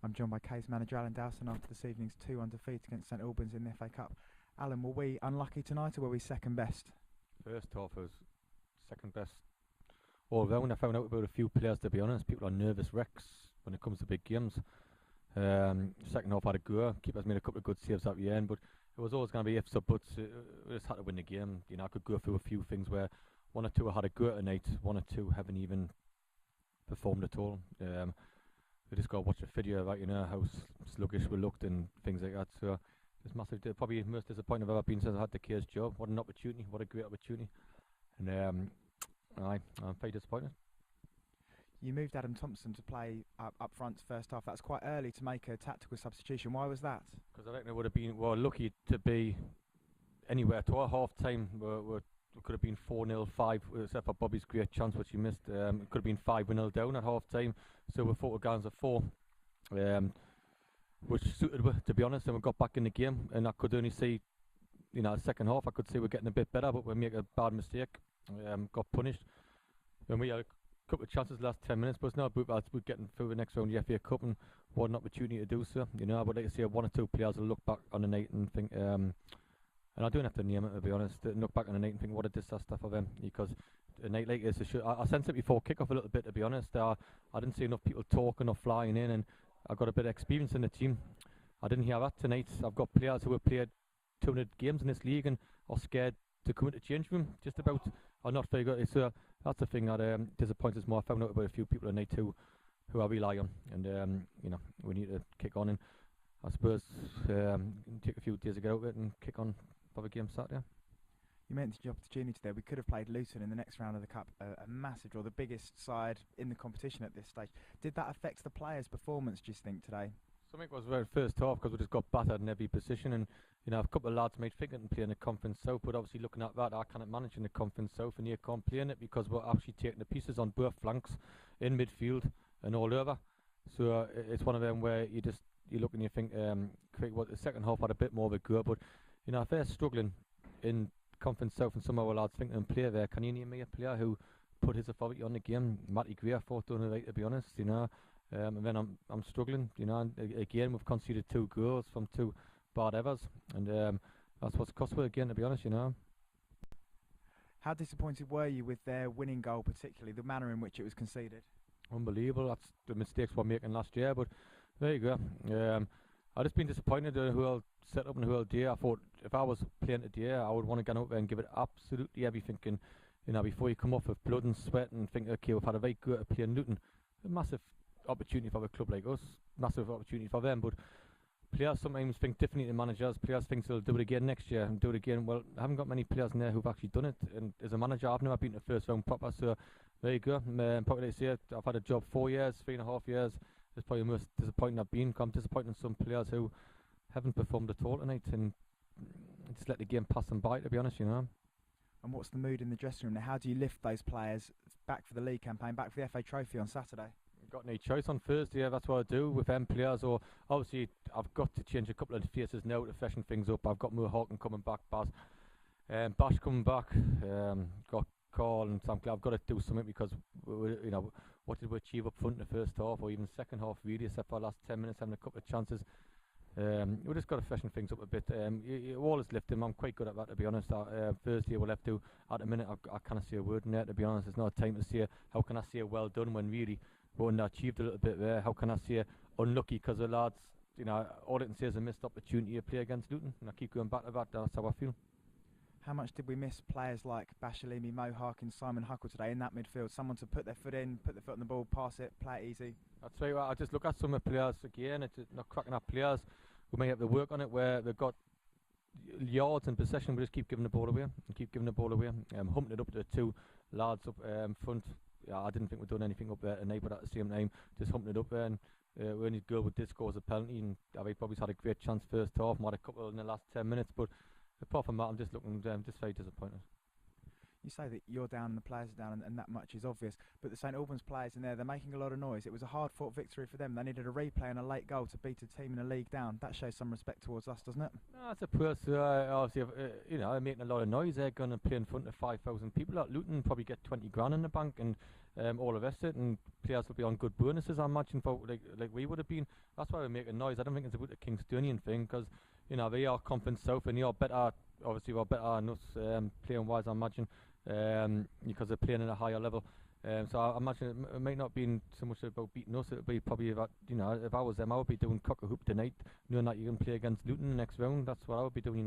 I'm joined by case manager Alan Dowson after this evening's 2-1 defeat against St Albans in the FA Cup. Alan, were we unlucky tonight or were we second best? First half was second best all round. I found out about a few players, to be honest. People are nervous wrecks when it comes to big games. Second half had a go. Keepers made a couple of good saves at the end, but it was always going to be ifs or buts. We just had to win the game. You know, I could go through a few things where one or two had a go tonight, one or two haven't even performed at all. We just got to watch a video about, you know, how sluggish we looked and things like that. So it's massive. Probably the most disappointed I've ever been since I had the K's job. What an opportunity! What a great opportunity! And I'm very disappointed. You moved Adam Thompson to play up front first half. That's quite early to make a tactical substitution. Why was that? Because I reckon it would have been, well, lucky to be anywhere to our half time. We could have been 4-0, 5, except for Bobby's great chance which he missed. It could have been 5-0 down at half time. So we fought against a 4, which suited us, to be honest. And we got back in the game, and I could only see, you know, the second half I could see we're getting a bit better, but we make a bad mistake. Got punished. And we had a couple of chances the last 10 minutes, but it's not about we're getting through the next round of the FA Cup, and what an opportunity to do so. You know, I would like to see one or two players will look back on the night and think, and I don't have to name it, to be honest, look back on the night and think what a disaster for them, because a night like this, I sensed it before kick-off a little bit, to be honest. I didn't see enough people talking or flying in, and I got a bit of experience in the team. I didn't hear that tonight. I've got players who have played 200 games in this league and are scared to come into the change room, just about, are not very good. So that's the thing that disappoints us more. I found out about a few people tonight who I rely on, and you know, we need to kick on, and I suppose take a few days to get out of it and kick on for the game Saturday. You mentioned the opportunity there. We could have played Luton in the next round of the Cup, a massive draw, the biggest side in the competition at this stage. Did that affect the players' performance, do you think, today? Something was very first half because we just got battered in every position, and you know, a couple of lads made thinking to play in the Conference South, but obviously looking at that, I cannot manage in the Conference South, and you can't play in it because we're actually taking the pieces on both flanks, in midfield and all over. So it's one of them where you look and you think, the second half had a bit more of a go, but you know, if they're struggling in Conference South and some of our lads think and play there, can you name me a player who put his authority on the game? Matty Gray, I thought, done it right, to be honest, you know. And then I'm struggling, you know. And again, we've conceded 2 goals from 2 bad errors, and that's what's cost us again, to be honest, you know. How disappointed were you with their winning goal, particularly the manner in which it was conceded? Unbelievable. That's the mistakes we're making last year, but there you go. I've just been disappointed in who I'll set up and who I'll do. I thought if I was playing today, I would want to get out there and give it absolutely everything. And you know, before you come off with blood and sweat and think, okay, we've had a very good at playing Luton, a massive opportunity for a club like us, massive opportunity for them. But players sometimes think differently to managers. Players think they'll do it again next year and do it again. Well, I haven't got many players in there who've actually done it. And as a manager, I've never been to first round proper. So there you go. Probably like I say, I've had a job 4 years, 3.5 years. It's probably the most disappointing I've been. I'm disappointed in some players who haven't performed at all tonight and just let the game pass them by, to be honest, you know. And what's the mood in the dressing room now? How do you lift those players back for the league campaign, back for the FA Trophy on Saturday? Got any choice on Thursday? That's what I do with them players. Or obviously, I've got to change a couple of faces now to freshen things up. I've got Mo Hawken coming back, Bash coming back. Got Carl and Sam. I've got to do something because you know, what did we achieve up front in the first half or even second half really, except for the last 10 minutes having a couple of chances. We just got to freshen things up a bit. You always lift him. I'm quite good at that, to be honest. Thursday we'll have to. At the minute, I can't say a word in there, to be honest. It's not a time to say how can I say well done when really we underachieved a little bit there. How can I say unlucky because the lads, you know, all I can say is a missed opportunity to play against Luton, and I keep going back to that. That's how I feel. How much did we miss players like Bashalimi, Mo Harkin, Simon Huckle today in that midfield? Someone to put their foot in, put their foot on the ball, pass it, play it easy. I'll tell you what, I just look at some of the players again. It's not cracking up players who may have to work on it where they've got yards in possession, we just keep giving the ball away and keep giving the ball away. Humping it up to the 2 lads up front. Yeah, I didn't think we'd done anything up there tonight, but at the same time, just humping it up there. And when his goal did score a penalty, and we probably had a great chance first half, might had a couple in the last 10 minutes, but apart from that, I'm just looking just very disappointed. You you say that you're down and the players are down, and that much is obvious. But the St Albans players in there, they're making a lot of noise. It was a hard-fought victory for them. They needed a replay and a late goal to beat a team in a league down. That shows some respect towards us, doesn't it? No, I suppose, obviously, they're making a lot of noise. They're going to play in front of 5,000 people at Luton, probably get 20 grand in the bank, and all the rest of it, and players will be on good bonuses, I imagine, for like we would have been. That's why we're making noise. I don't think it's about the Kingstonian thing, because we are Conference South, and you're better. Obviously, we're better than us playing wise, I imagine, because they're playing at a higher level. So I imagine it might not be so much about beating us. It would be probably about, if I was them, I would be doing cock a hoop tonight, knowing that you can play against Luton next round. That's what I would be doing,